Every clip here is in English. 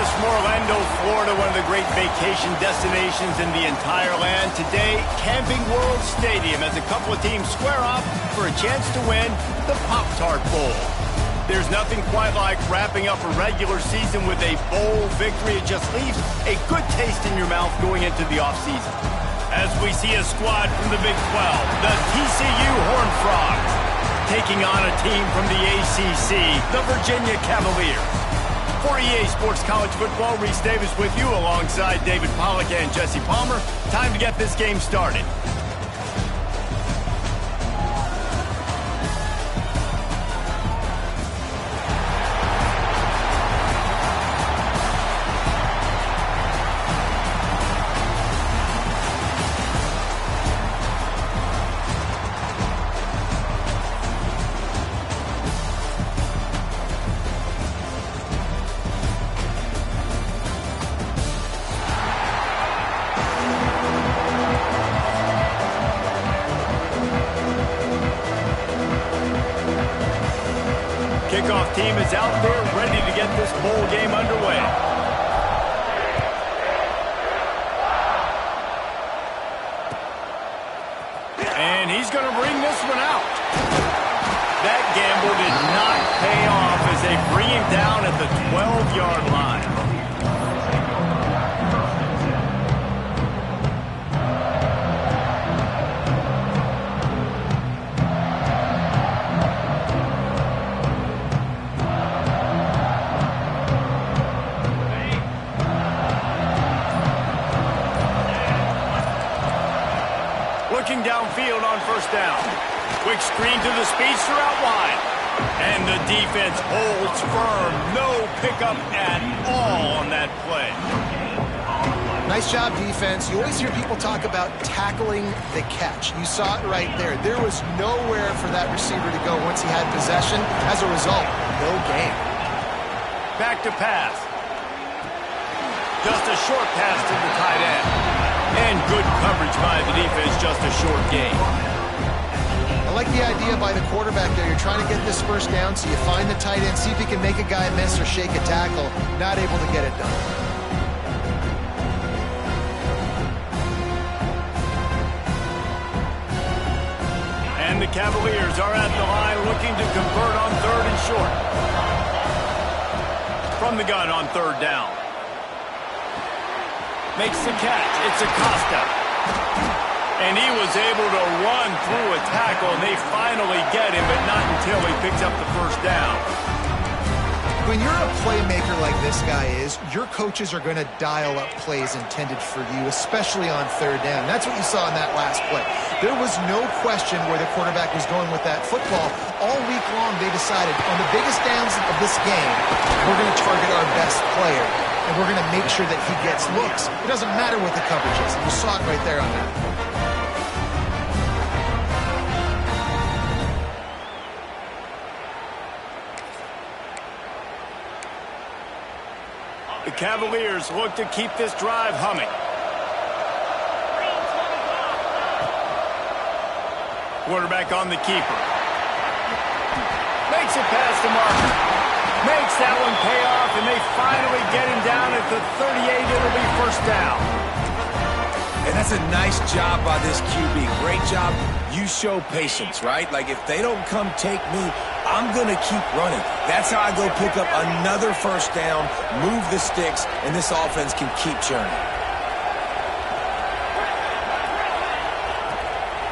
Dallas, from Orlando, Florida, one of the great vacation destinations in the entire land. Today, Camping World Stadium as a couple of teams square off for a chance to win the Pop-Tart Bowl. There's nothing quite like wrapping up a regular season with a bowl victory. It just leaves a good taste in your mouth going into the offseason. As we see a squad from the Big 12, the TCU Horned Frogs, taking on a team from the ACC, the Virginia Cavaliers. For EA Sports College Football, Reese Davis with you alongside David Pollack and Jesse Palmer. Time to get this game started. Kickoff team is out there ready to get this bowl game underway. And he's going to bring this one out. That gamble did not pay off as they bring him down at the 12-yard line. Looking downfield on first down. Quick screen to the speedster out wide. And the defense holds firm. No pickup at all on that play. Nice job, defense. You always hear people talk about tackling the catch. You saw it right there. There was nowhere for that receiver to go once he had possession. As a result, no gain. Back to pass. Just a short pass to the tight end. And good coverage by the defense, just a short gain. I like the idea by the quarterback there. You're trying to get this first down, so you find the tight end, see if he can make a guy miss or shake a tackle. Not able to get it done. And the Cavaliers are at the line looking to convert on third and short. From the gun on third down. Makes the catch. It's Acosta. And he was able to run through a tackle, and they finally get him, but not until he picks up the first down. When you're a playmaker like this guy is, your coaches are going to dial up plays intended for you, especially on third down. That's what you saw in that last play. There was no question where the quarterback was going with that football. All week long, they decided on the biggest downs of this game, we're going to target our best player. And we're going to make sure that he gets looks. It doesn't matter what the coverage is. You saw it right there on that. The Cavaliers look to keep this drive humming. Quarterback on the keeper. Makes it past the marker. Makes that one pay off, and they finally get him down at the 38. It'll be first down. And that's a nice job by this QB. Great job. You show patience, right? Like, if they don't come take me, I'm going to keep running. That's how I go pick up another first down, move the sticks, and this offense can keep churning.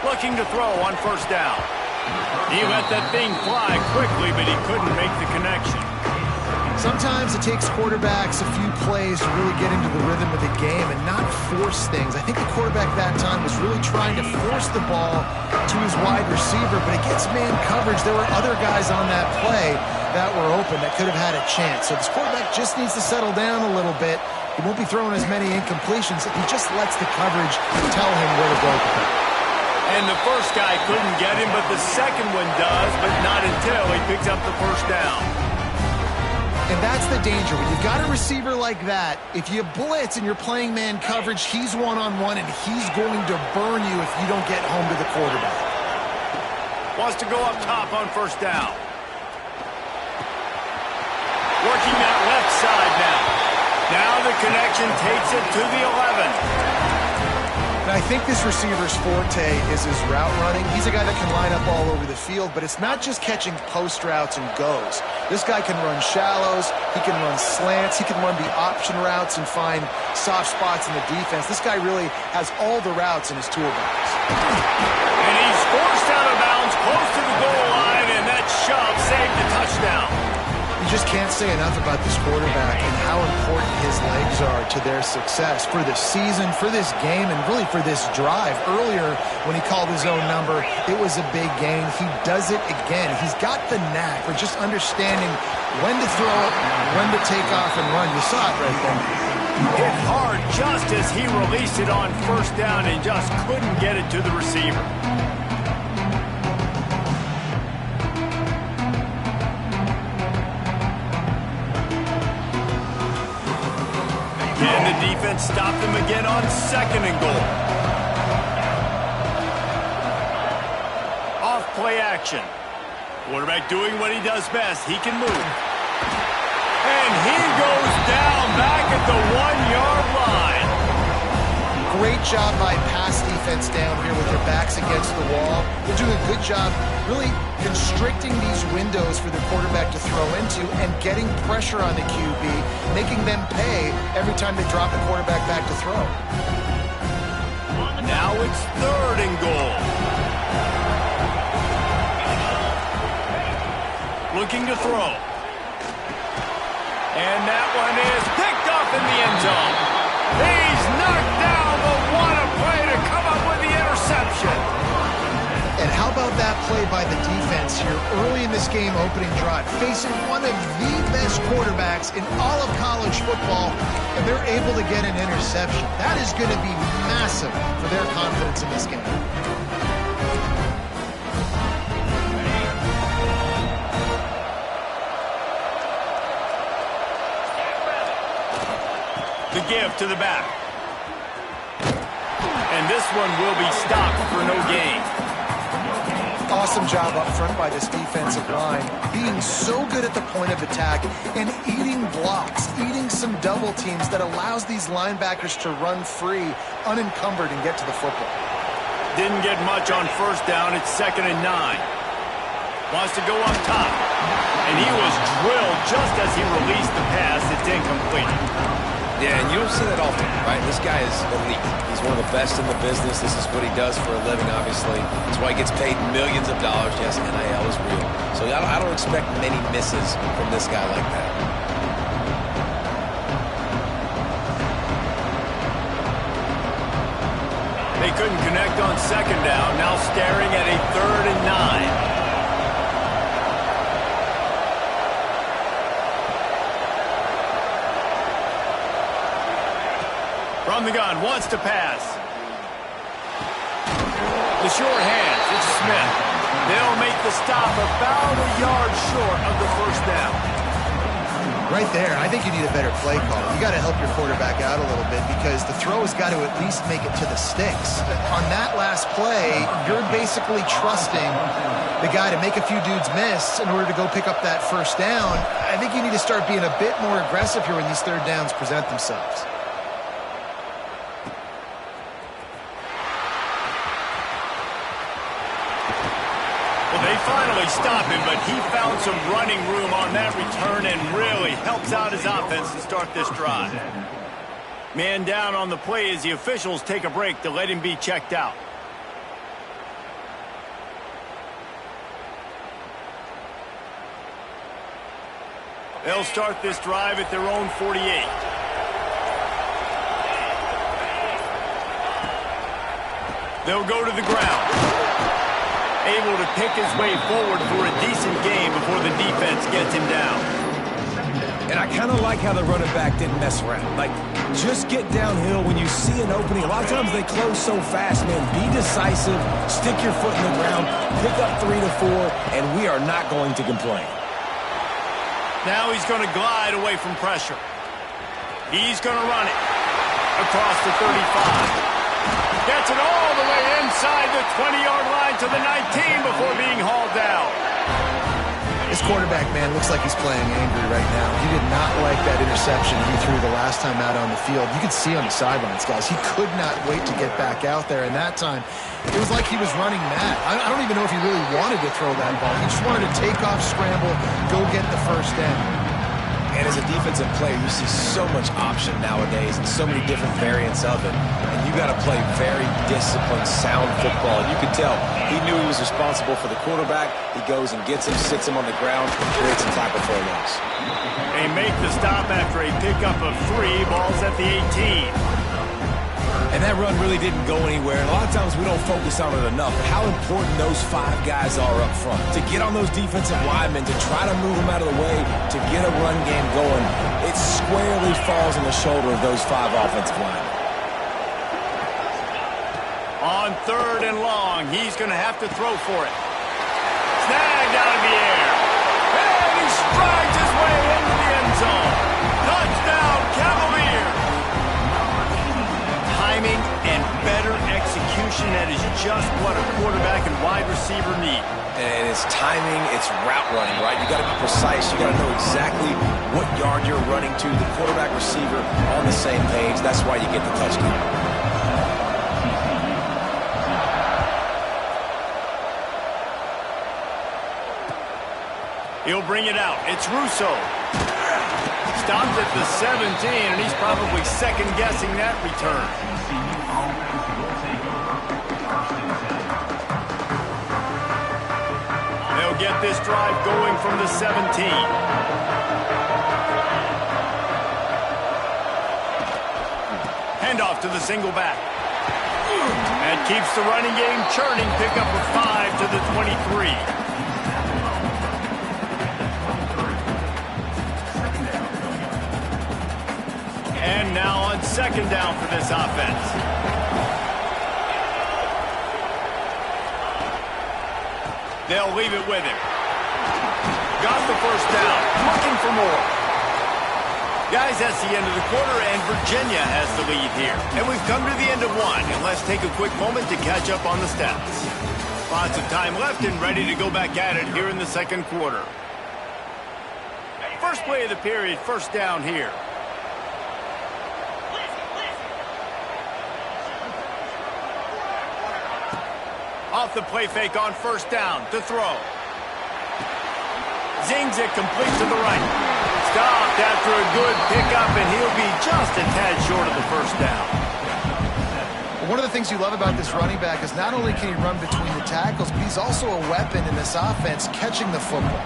Looking to throw on first down. He let that thing fly quickly, but he couldn't make the connection. Sometimes it takes quarterbacks a few plays to really get into the rhythm of the game and not force things. I think the quarterback that time was really trying to force the ball to his wide receiver, but against man coverage, there were other guys on that play that were open that could have had a chance. So this quarterback just needs to settle down a little bit. He won't be throwing as many incompletions if he just lets the coverage tell him where to go with it. And the first guy couldn't get him, but the second one does, but not until he picks up the first down. And that's the danger. When you've got a receiver like that, if you blitz and you're playing man coverage, he's one-on-one, and he's going to burn you if you don't get home to the quarterback. Wants to go up top on first down. Working that left side now. connection takes it to the 11. And I think this receiver's forte is his route running. He's a guy that can line up all over the field, but it's not just catching post routes and goes. This guy can run shallows, he can run slants, he can run the option routes and find soft spots in the defense. This guy really has all the routes in his toolbox. And he's forced out of bounds close to the goal line, and that shove saved the touchdown. You just can't say enough about this quarterback and how important his legs are to their success for the season, for this game, and really for this drive. Earlier, when he called his own number, it was a big gain. He does it again. He's got the knack for just understanding when to throw it, when to take off and run. You saw it right there. Hit hard just as he released it on first down and just couldn't get it to the receiver. And the defense stopped him again on 2nd and goal. Off play action. Quarterback doing what he does best. He can move. And he goes down back at the 1-yard line. Great job by pass defense down here with their backs against the wall. They're doing a good job really constricting these windows for the quarterback to throw into and getting pressure on the QB, making them pay every time they drop the quarterback back to throw. Now it's 3rd and goal. Looking to throw. And that one is picked up in the end zone. He's knocked down, but what a play to come up with the interception. And how about that play by the defense here early in this game opening drive, facing one of the best quarterbacks in all of college football, and they're able to get an interception. That is going to be massive for their confidence in this game. The give to the back. And this one will be stopped for no gain. Awesome job up front by this defensive line, being so good at the point of attack and eating blocks, eating some double teams that allows these linebackers to run free, unencumbered, and get to the football. Didn't get much on first down. It's 2nd and 9. Wants to go up top. And he was drilled just as he released the pass. It's incomplete. Yeah, and you don't see that often, right? This guy is elite. He's one of the best in the business. This is what he does for a living, obviously. That's why he gets paid millions of dollars. Yes, NIL is real. So I don't expect many misses from this guy like that. They couldn't connect on 2nd down. Now staring at a 3rd and 9. From the gun, wants to pass. The short hands, it's Smith. They'll make the stop about a yard short of the first down. Right there, I think you need a better play call. You got to help your quarterback out a little bit because the throw has got to at least make it to the sticks. On that last play, you're basically trusting the guy to make a few dudes miss in order to go pick up that first down. I think you need to start being a bit more aggressive here when these 3rd downs present themselves. They finally stop him, but he found some running room on that return and really helps out his offense to start this drive. Man down on the play as the officials take a break to let him be checked out. They'll start this drive at their own 48. They'll go to the ground. Able to pick his way forward for a decent game before the defense gets him down. And I kind of like how the running back didn't mess around. Like, just get downhill when you see an opening. A lot of times they close so fast, man. Be decisive, stick your foot in the ground, pick up 3 to 4, and we are not going to complain. Now he's going to glide away from pressure. He's going to run it across the 35. Gets it all the way inside the 20-yard line to the 19 before being hauled down. This quarterback, man, looks like he's playing angry right now. He did not like that interception he threw the last time out on the field. You could see on the sidelines, guys. He could not wait to get back out there, and that time, it was like he was running mad. I don't even know if he really wanted to throw that ball. He just wanted to take off, scramble, go get the first down. And as a defensive player, you see so much option nowadays and so many different variants of it. And you got to play very disciplined, sound football. And you could tell he knew he was responsible for the quarterback. He goes and gets him, sits him on the ground, and creates a tackle for a loss. They make the stop after a pickup of 3, balls at the 18. And that run really didn't go anywhere. And a lot of times we don't focus on it enough. How important those 5 guys are up front. To get on those defensive linemen, to try to move them out of the way, to get a run game going, it squarely falls on the shoulder of those 5 offensive linemen. On 3rd and long, he's going to have to throw for it. Snagged out of the air. And he strides his way into the end zone. Touchdown, Cavaliers. Timing and better execution, that is just what a quarterback and wide receiver need. And it's timing, it's route running, right? You got to be precise. You got to know exactly what yard you're running to. The quarterback, receiver on the same page. That's why you get the touchdown. He'll bring it out. It's Russo. Stopped at the 17, and he's probably second-guessing that return. They'll get this drive going from the 17. Handoff to the single back. And keeps the running game churning. Pick up a 5 to the 23. And now on 2nd down for this offense. They'll leave it with him. Got the first down. Looking for more. Guys, that's the end of the quarter, and Virginia has the lead here. And we've come to the end of 1, and let's take a quick moment to catch up on the stats. Lots of time left and ready to go back at it here in the 2nd quarter. First play of the period, first down here. Off the play fake on 1st down to throw. Zings it complete to the right. Stopped after a good pickup, and he'll be just a tad short of the first down. One of the things you love about this running back is not only can he run between the tackles, but he's also a weapon in this offense catching the football.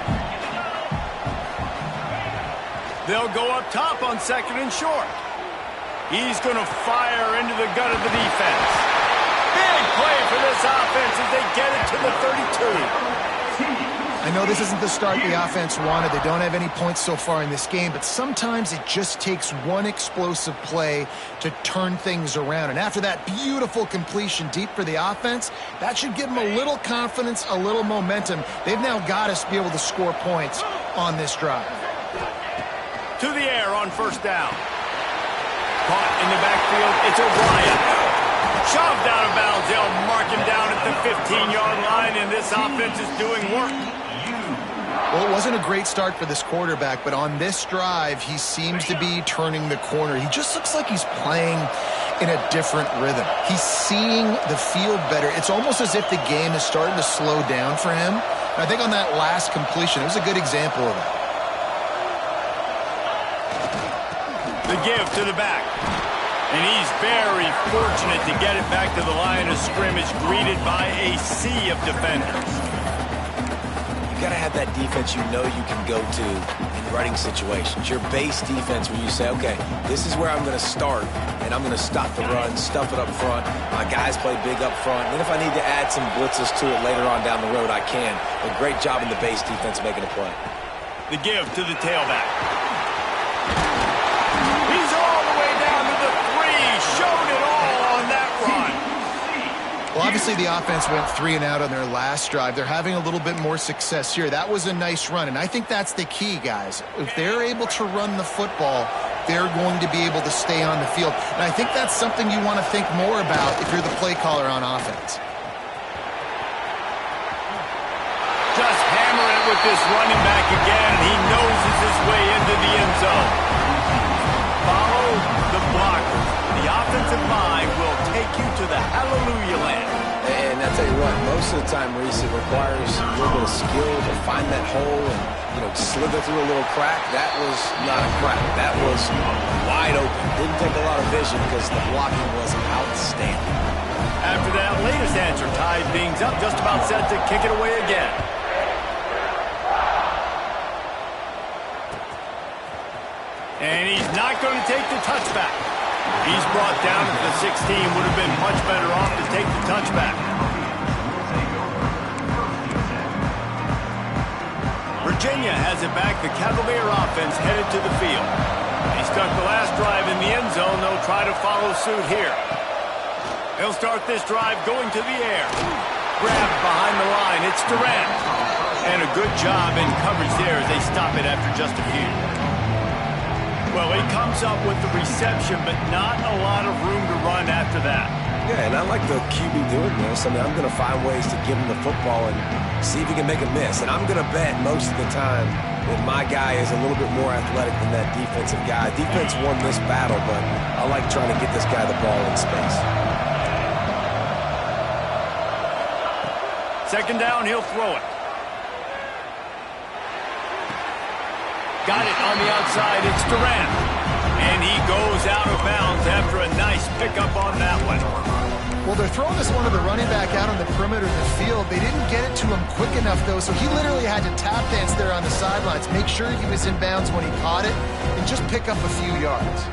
They'll go up top on 2nd and short. He's going to fire into the gut of the defense. Big play for this offense as they get it to the 32. I know this isn't the start the offense wanted. They don't have any points so far in this game, but sometimes it just takes one explosive play to turn things around. And after that beautiful completion deep for the offense, that should give them a little confidence, a little momentum. They've now got to be able to score points on this drive. To the air on 1st down. Caught in the backfield, it's O'Brien. Shoved out of bounds. They'll mark him down at the 15-yard line, and this offense is doing work. Well, it wasn't a great start for this quarterback, but on this drive, he seems to be turning the corner. He just looks like he's playing in a different rhythm. He's seeing the field better. It's almost as if the game is starting to slow down for him. And I think on that last completion, it was a good example of that. The give to the back. And he's very fortunate to get it back to the line of scrimmage, greeted by a sea of defenders. You got to have that defense you know you can go to in running situations. Your base defense where you say, okay, this is where I'm going to start, and I'm going to stop the run, stuff it up front. My guys play big up front. And then if I need to add some blitzes to it later on down the road, I can. A great job in the base defense making a play. The give to the tailback. He's all the way down to the 3. Showed it all on that run. Well, obviously the offense went 3 and out on their last drive. They're having a little bit more success here. That was a nice run, and I think that's the key, guys. If they're able to run the football, they're going to be able to stay on the field. And I think that's something you want to think more about if you're the play caller on offense. Just hammering with this running back again, and he noses his way into the end zone. Follow the blockers. The offensive line will take you to the hallelujah land. And I tell you what, most of the time, Reese, it requires a little bit of skill to find that hole and, slither through a little crack. That was not a crack. That was wide open. Didn't take a lot of vision because the blocking was outstanding. After that latest answer ties things up, just about set to kick it away again. And he's not going to take the touchback. He's brought down at the 16. Would have been much better off to take the touchback. Virginia has it back. The Cavalier offense headed to the field. He stuck the last drive in the end zone. They'll try to follow suit here. He'll start this drive going to the air. Grabbed behind the line. It's Durant. And a good job in coverage there as they stop it after just a few. Well, he comes up with the reception, but not a lot of room to run after that. Yeah, and I like the QB doing this. I mean, I'm going to find ways to give him the football and see if he can make a miss. And I'm going to bet most of the time that my guy is a little bit more athletic than that defensive guy. Defense won this battle, but I like trying to get this guy the ball in space. Second down, he'll throw it. Got it on the outside. It's Durant. And he goes out of bounds after a nice pickup on that one. Well, they're throwing this one to the running back out on the perimeter of the field. They didn't get it to him quick enough, though, so he literally had to tap dance there on the sidelines, make sure he was in bounds when he caught it, and just pick up a few yards.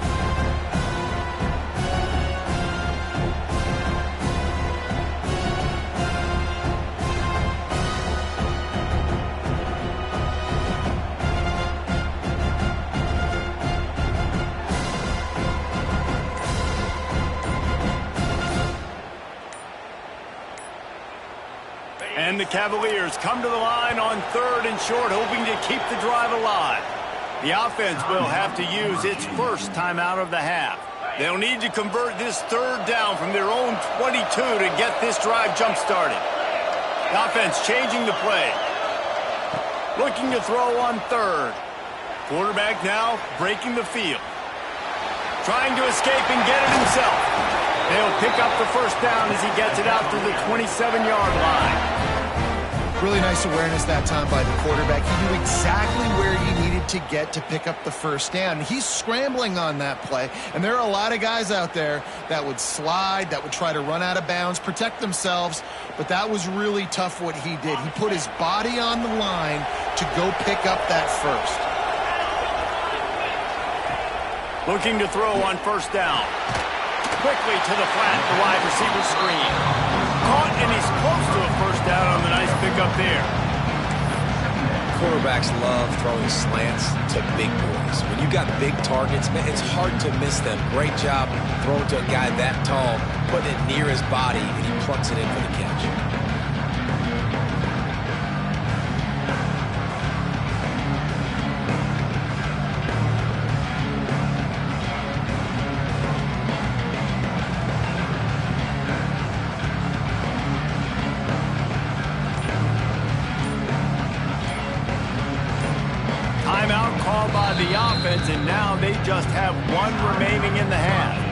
And the Cavaliers come to the line on third and short, hoping to keep the drive alive. The offense will have to use its first timeout of the half. They'll need to convert this third down from their own 22 to get this drive jump-started. The offense changing the play. Looking to throw on third. Quarterback now breaking the field. Trying to escape and get it himself. They'll pick up the first down as he gets it out to the 27-yard line. Really nice awareness that time by the quarterback. He knew exactly where he needed to get to pick up the first down. He's scrambling on that play, and there are a lot of guys out there that would slide, that would try to run out of bounds, protect themselves, but that was really tough what he did. He put his body on the line to go pick up that first. Looking to throw on first down. Quickly to the flat, the wide receiver screen. Caught, and he's close to a first down on the nice pickup there. Quarterbacks love throwing slants to big boys. When you got big targets, man, it's hard to miss them. Great job throwing to a guy that tall, putting it near his body, and he plucks it in for the catch. Timeout called by the offense, and now they just have one remaining in the half.